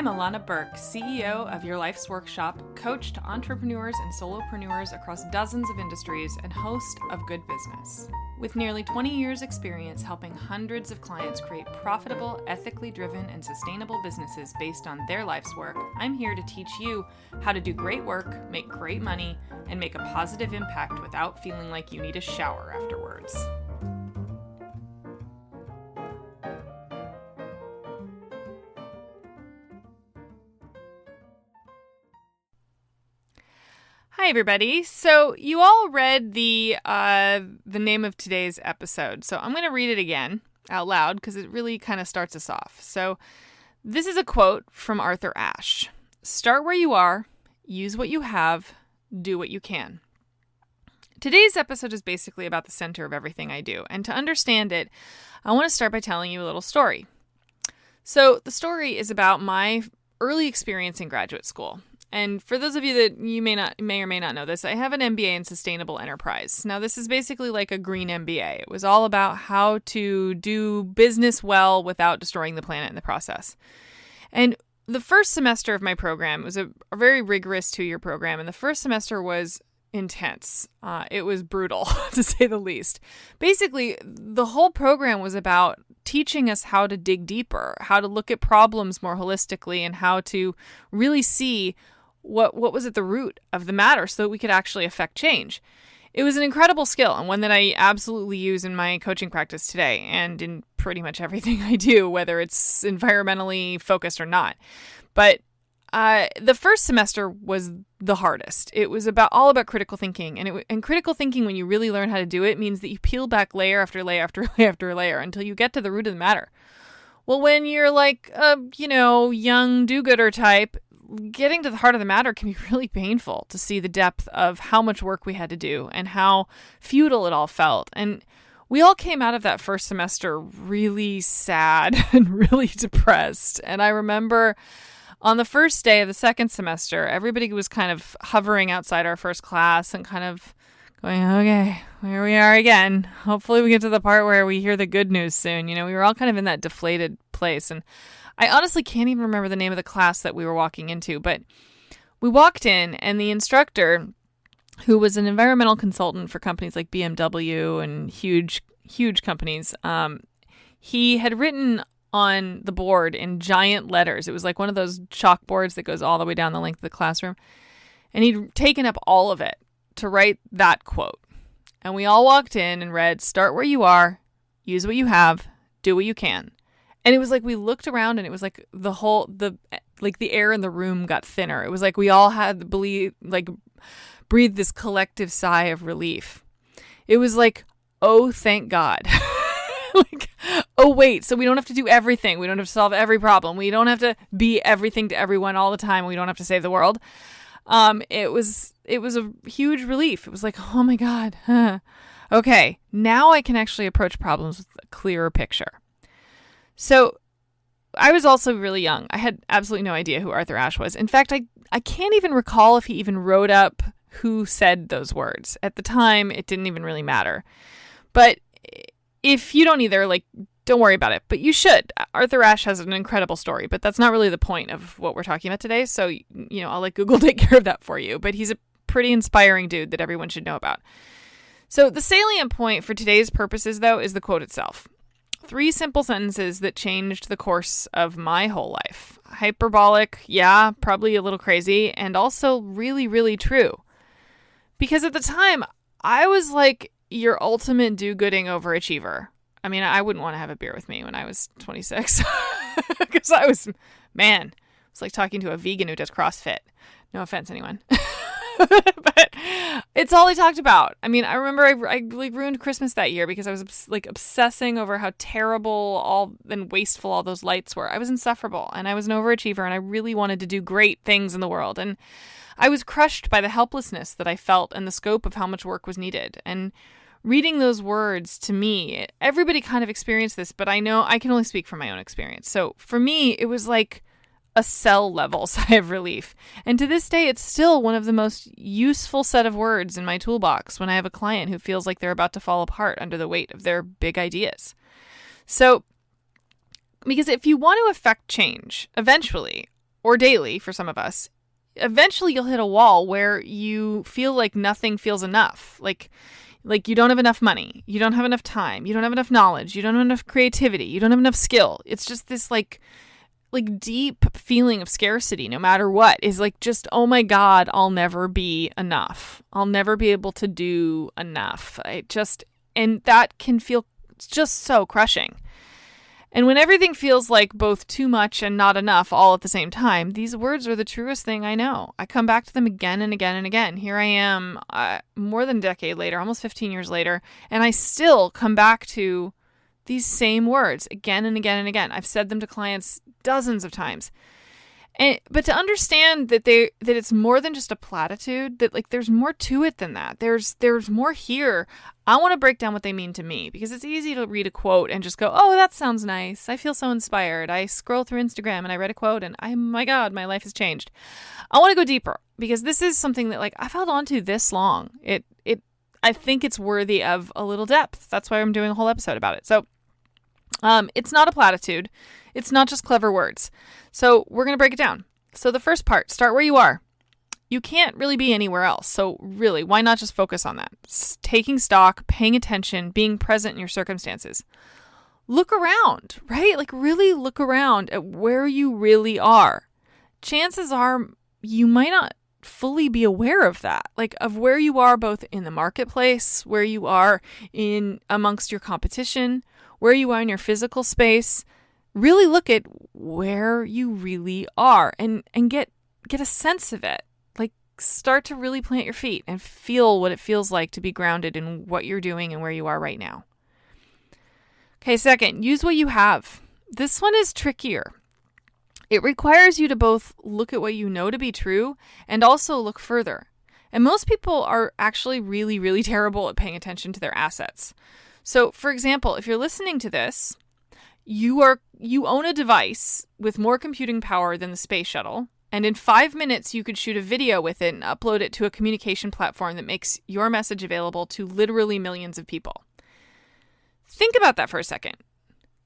Illana Burk, CEO of Your Life's Workshop, coach to entrepreneurs and solopreneurs across dozens of industries, and host of Good Business. With nearly 20 years' experience helping hundreds of clients create profitable, ethically driven, and sustainable businesses based on their life's work, I'm here to teach you how to do great work, make great money, and make a positive impact without feeling like you need a shower afterwards. Hi, everybody. So you all read the name of today's episode. So I'm going to read it again out loud because it really kind of starts us off. So this is a quote from Arthur Ashe. Start where you are, use what you have, do what you can. Today's episode is basically about the center of everything I do. And to understand it, I want to start by telling you a little story. So the story is about my early experience in graduate school. And for those of you that you may or may not know this, I have an MBA in sustainable enterprise. Now, this is basically like a green MBA. It was all about how to do business well without destroying the planet in the process. And the first semester of my program was a very rigorous 2-year program. And the first semester was intense. It was brutal, to say the least. Basically, the whole program was about teaching us how to dig deeper, how to look at problems more holistically, and how to really see what was at the root of the matter so that we could actually affect change. It was an incredible skill and one that I absolutely use in my coaching practice today and in pretty much everything I do, whether it's environmentally focused or not. But the first semester was the hardest. It was all about critical thinking. And critical thinking, when you really learn how to do it, means that you peel back layer after layer after layer after layer until you get to the root of the matter. Well, when you're like a, young do-gooder type, getting to the heart of the matter can be really painful to see the depth of how much work we had to do and how futile it all felt. And we all came out of that first semester really sad and really depressed. And I remember on the first day of the second semester, everybody was kind of hovering outside our first class and kind of going, okay, here we are again. Hopefully we get to the part where we hear the good news soon. We were all kind of in that deflated place. And I honestly can't even remember the name of the class that we were walking into, but we walked in and the instructor, who was an environmental consultant for companies like BMW and huge companies, he had written on the board in giant letters. It was like one of those chalkboards that goes all the way down the length of the classroom. And he'd taken up all of it to write that quote. And we all walked in and read, start where you are, use what you have, do what you can. And it was like we looked around and it was like the air in the room got thinner. It was like we all had breathed this collective sigh of relief. It was like, oh, thank God. Oh, wait, so we don't have to do everything. We don't have to solve every problem. We don't have to be everything to everyone all the time. We don't have to save the world. It was a huge relief. It was like, oh my God. Okay, now I can actually approach problems with a clearer picture. So I was also really young. I had absolutely no idea who Arthur Ashe was. In fact, I can't even recall if he even wrote up who said those words. At the time, it didn't even really matter. But if you don't either, don't worry about it. But you should. Arthur Ashe has an incredible story, but that's not really the point of what we're talking about today. So, I'll let Google take care of that for you. But he's a pretty inspiring dude that everyone should know about. So the salient point for today's purposes, though, is the quote itself. 3 simple sentences that changed the course of my whole life. Hyperbolic, yeah, probably a little crazy, and also really, really true. Because at the time, I was like your ultimate do-gooding overachiever. I mean, I wouldn't want to have a beer with me when I was 26. Because it's like talking to a vegan who does CrossFit. No offense, anyone. But it's all I talked about. I mean, I remember I ruined Christmas that year because I was obsessing over how terrible and wasteful all those lights were. I was insufferable and I was an overachiever and I really wanted to do great things in the world. And I was crushed by the helplessness that I felt and the scope of how much work was needed. And reading those words, to me, everybody kind of experienced this, but I know I can only speak from my own experience. So for me, it was like a cell level sigh of relief. And to this day, it's still one of the most useful set of words in my toolbox when I have a client who feels like they're about to fall apart under the weight of their big ideas. So, because if you want to affect change eventually, or daily for some of us, eventually you'll hit a wall where you feel like nothing feels enough. Like you don't have enough money. You don't have enough time. You don't have enough knowledge. You don't have enough creativity. You don't have enough skill. It's just this like deep feeling of scarcity, no matter what, is like just, oh my God, I'll never be enough. I'll never be able to do enough. And that can feel just so crushing. And when everything feels like both too much and not enough all at the same time, these words are the truest thing I know. I come back to them again and again and again. Here I am more than a decade later, almost 15 years later, and I still come back to these same words again and again and again. I've said them to clients dozens of times. But to understand that it's more than just a platitude, that like there's more to it than that. There's more here. I want to break down what they mean to me, because it's easy to read a quote and just go, oh, that sounds nice. I feel so inspired. I scroll through Instagram and I read a quote and my God, my life has changed. I want to go deeper, because this is something that like I've held on to this long. I think it's worthy of a little depth. That's why I'm doing a whole episode about it. So it's not a platitude. It's not just clever words. So we're going to break it down. So the first part, start where you are. You can't really be anywhere else. So really, why not just focus on that? Taking stock, paying attention, being present in your circumstances. Look around, right? Like really look around at where you really are. Chances are you might not fully be aware of that, like of where you are both in the marketplace, where you are in amongst your competition, where you are in your physical space. Really look at where you really are and get a sense of it. Like start to really plant your feet and feel what it feels like to be grounded in what you're doing and where you are right now. Okay, second, use what you have. This one is trickier. It requires you to both look at what you know to be true and also look further. And most people are actually really, really terrible at paying attention to their assets. So, for example, if you're listening to this, you own a device with more computing power than the space shuttle, and in 5 minutes you could shoot a video with it and upload it to a communication platform that makes your message available to literally millions of people. Think about that for a second.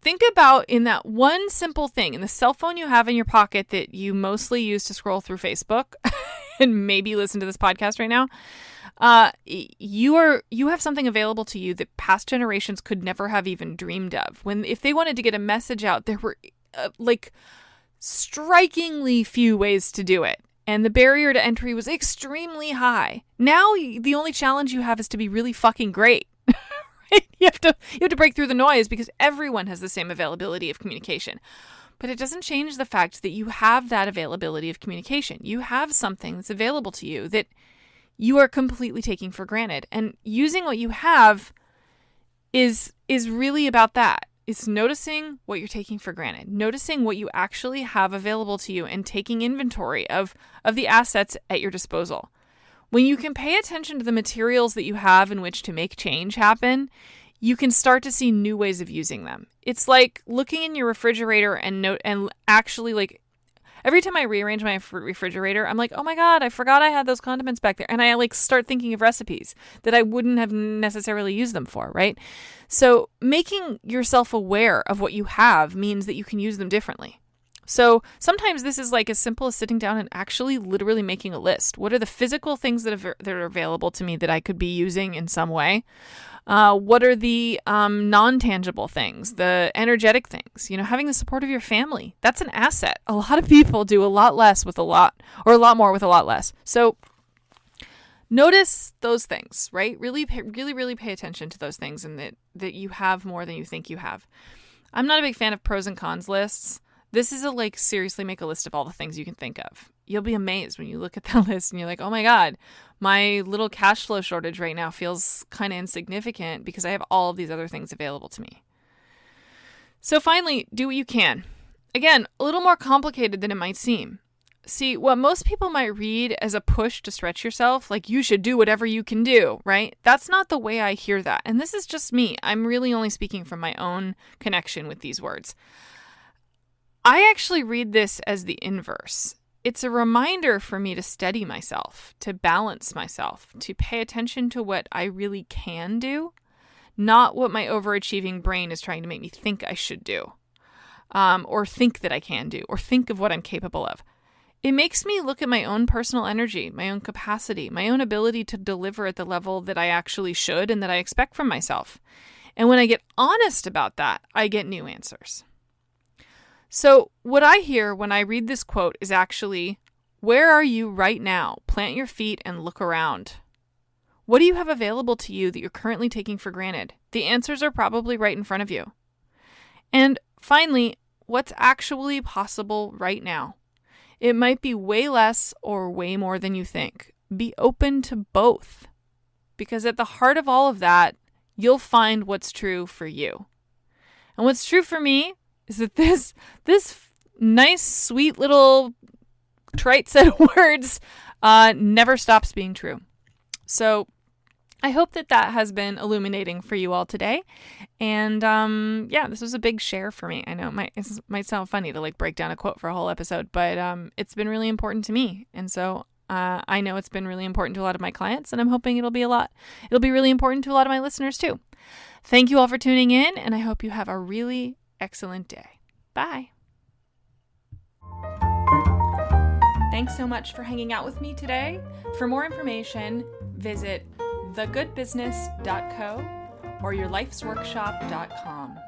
Think about in that one simple thing, in the cell phone you have in your pocket that you mostly use to scroll through Facebook and maybe listen to this podcast right now. You have something available to you that past generations could never have even dreamed of. If they wanted to get a message out, there were strikingly few ways to do it. And the barrier to entry was extremely high. Now the only challenge you have is to be really fucking great. Right? You have to break through the noise, because everyone has the same availability of communication. But it doesn't change the fact that you have that availability of communication. You have something that's available to you that you are completely taking for granted. And using what you have is really about that. It's noticing what you're taking for granted, noticing what you actually have available to you, and taking inventory of the assets at your disposal. When you can pay attention to the materials that you have in which to make change happen, you can start to see new ways of using them. It's like looking in your refrigerator and actually like every time I rearrange my refrigerator, I'm like, oh my God, I forgot I had those condiments back there. And I like start thinking of recipes that I wouldn't have necessarily used them for, right? So making yourself aware of what you have means that you can use them differently. So sometimes this is like as simple as sitting down and actually literally making a list. What are the physical things that are available to me that I could be using in some way? What are the non-tangible things, the energetic things? Having the support of your family. That's an asset. A lot of people do a lot less with a lot, or a lot more with a lot less. So notice those things, right? Really pay attention to those things, and that you have more than you think you have. I'm not a big fan of pros and cons lists. This is seriously make a list of all the things you can think of. You'll be amazed when you look at that list and you're like, oh my God, my little cash flow shortage right now feels kind of insignificant because I have all of these other things available to me. So finally, do what you can. Again, a little more complicated than it might seem. See, what most people might read as a push to stretch yourself, like you should do whatever you can do, right? That's not the way I hear that. And this is just me. I'm really only speaking from my own connection with these words. I actually read this as the inverse. It's a reminder for me to steady myself, to balance myself, to pay attention to what I really can do, not what my overachieving brain is trying to make me think I should do, or think that I can do, or think of what I'm capable of. It makes me look at my own personal energy, my own capacity, my own ability to deliver at the level that I actually should and that I expect from myself. And when I get honest about that, I get new answers. So what I hear when I read this quote is actually, where are you right now? Plant your feet and look around. What do you have available to you that you're currently taking for granted? The answers are probably right in front of you. And finally, what's actually possible right now? It might be way less or way more than you think. Be open to both. Because at the heart of all of that, you'll find what's true for you. And what's true for me is that this nice, sweet little trite set of words never stops being true. So I hope that has been illuminating for you all today. And this was a big share for me. I know it might sound funny to break down a quote for a whole episode, but it's been really important to me. And so I know it's been really important to a lot of my clients, and I'm hoping it'll be really important to a lot of my listeners too. Thank you all for tuning in, and I hope you have a really excellent day. Bye. Thanks so much for hanging out with me today. For more information, visit thegoodbusiness.co or yourlifesworkshop.com.